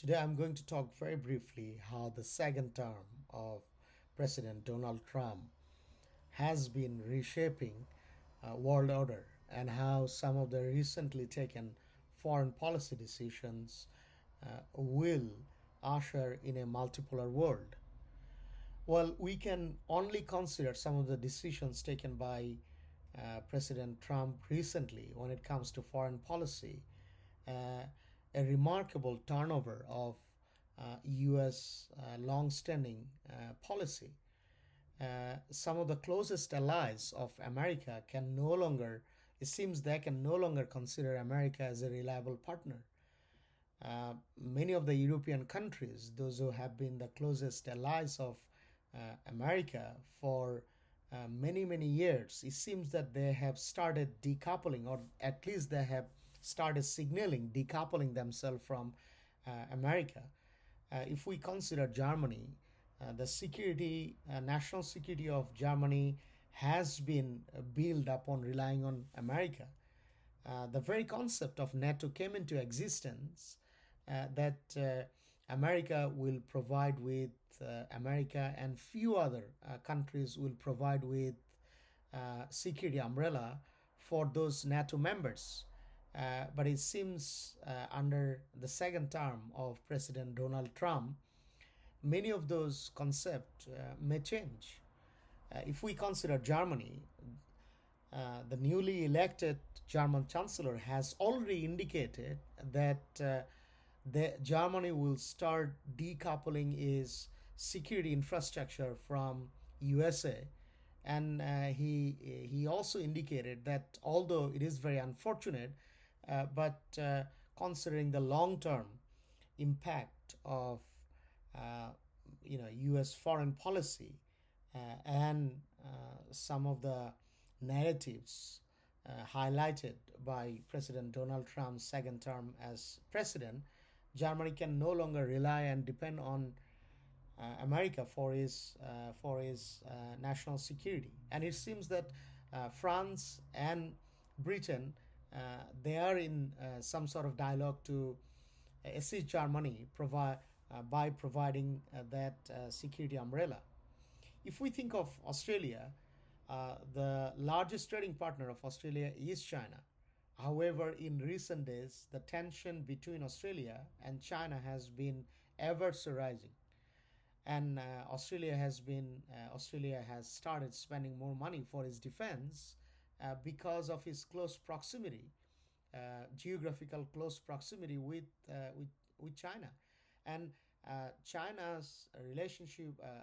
Today I'm going to talk very briefly how the second term of President Donald Trump has been reshaping world order and how some of the recently taken foreign policy decisions will usher in a multipolar world. Well, we can only consider some of the decisions taken by President Trump recently when it comes to foreign policy, uh, a remarkable turnover of U.S. Long-standing policy. Some of the closest allies of America can no longer, it seems they can no longer consider America as a reliable partner. Many of the European countries, those who have been the closest allies of America for many years, it seems that they have started decoupling, or at least they have started signaling decoupling themselves from America. If we consider Germany, the national security of Germany has been built upon relying on America. The very concept of NATO came into existence that America will provide with America and few other countries will provide with security umbrella for those NATO members. But it seems under the second term of President Donald Trump, many of those concepts may change. If we consider Germany, the newly elected German Chancellor has already indicated that Germany will start decoupling its security infrastructure from USA, and he also indicated that although it is very unfortunate, but considering the long term impact of uh, U.S. foreign policy and some of the narratives highlighted by President Donald Trump's second term as president, Germany can no longer rely and depend on America for his national security. And it seems that France and Britain they are in some sort of dialogue to assist Germany by providing that security umbrella. If we think of Australia, the largest trading partner of Australia is China. However, in recent days, the tension between Australia and China has been ever so rising, and Australia has started spending more money for its defense because of its close proximity, geographical close proximity with China, and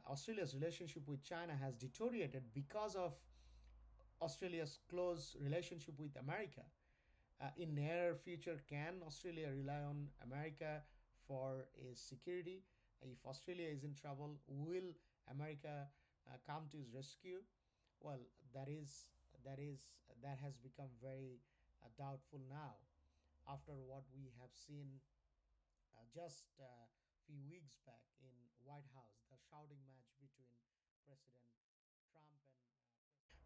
Australia's relationship with China has deteriorated because of Australia's close relationship with America. In near future, can Australia rely on America for its security? If Australia is in trouble, will America come to its rescue? Well, that has become very doubtful now after what we have seen just a few weeks back in White House, the shouting match between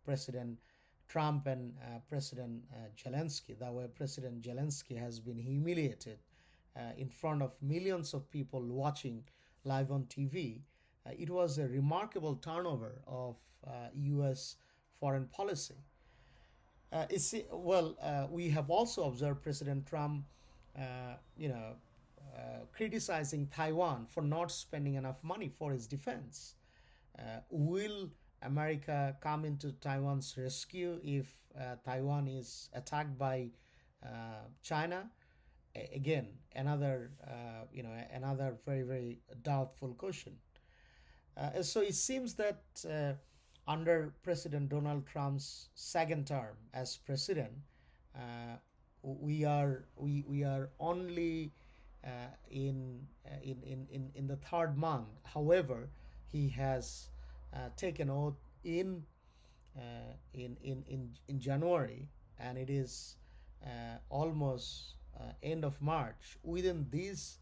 President Trump and President President Zelensky. That way, President Zelensky has been humiliated in front of millions of people watching live on TV. It was a remarkable turnover of U.S. foreign policy. We have also observed President Trump, criticizing Taiwan for not spending enough money for its defense. Will America come into Taiwan's rescue if Taiwan is attacked by China? Again, another very doubtful question. So it seems that under President Donald Trump's second term as president, we are only in the third month. However, he has taken oath uh, in January, and it is almost end of March. Within these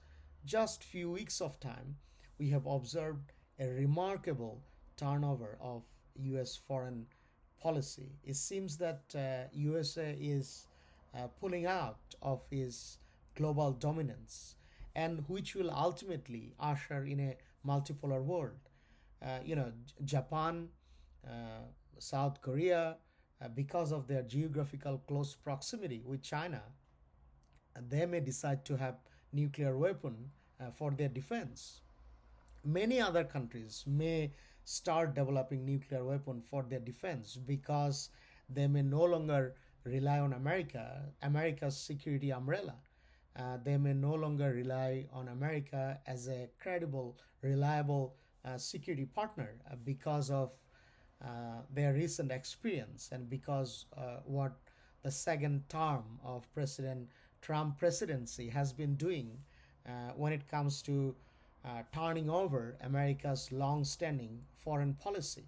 just few weeks of time, we have observed a remarkable turnover of U.S. foreign policy. It seems that USA is pulling out of his global dominance, and which will ultimately usher in a multipolar world. Japan, uh, South Korea, because of their geographical close proximity with China, they may decide to have nuclear weapon for their defense. Many other countries may start developing nuclear weapon for their defense because they may no longer rely on America's security umbrella. They may no longer rely on America as a credible, reliable security partner because of their recent experience and because what the second term of President Trump presidency has been doing when it comes to turning over America's long-standing foreign policy.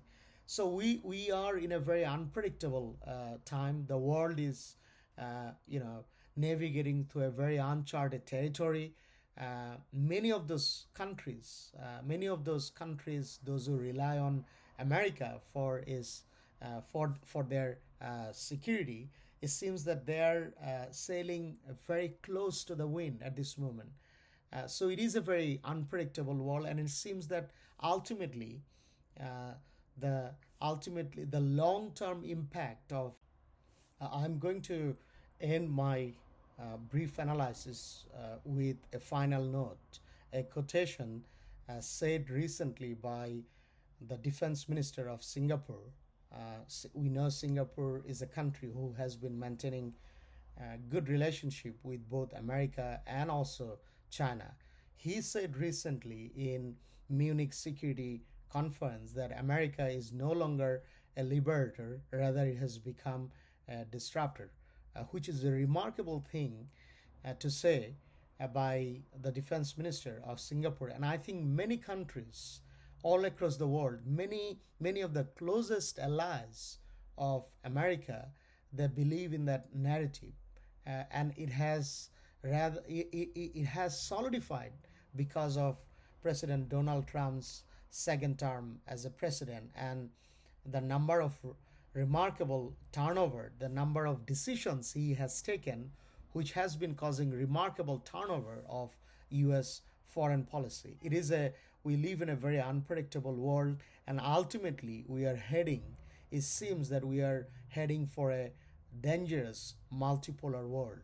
So we are in a very unpredictable time. The world is, navigating through a very uncharted territory. Many of those countries, those who rely on America for their security, it seems that they are sailing very close to the wind at this moment. So it is a very unpredictable world, and it seems that ultimately, uh, the long-term impact of I'm going to end my brief analysis with a final note, a quotation said recently by the defense minister of Singapore. We know Singapore is a country who has been maintaining a good relationship with both America and also China. He said recently in Munich Security Conference that America is no longer a liberator, rather it has become a disruptor, which is a remarkable thing to say by the defense minister of Singapore. And I think many countries all across the world, many of the closest allies of America, they believe in that narrative, and it has solidified because of President Donald Trump's second term as a president and the number of remarkable turnover, the number of decisions he has taken, which has been causing remarkable turnover of U.S. foreign policy. We live in a very unpredictable world, and ultimately it seems that we are heading for a dangerous multipolar world.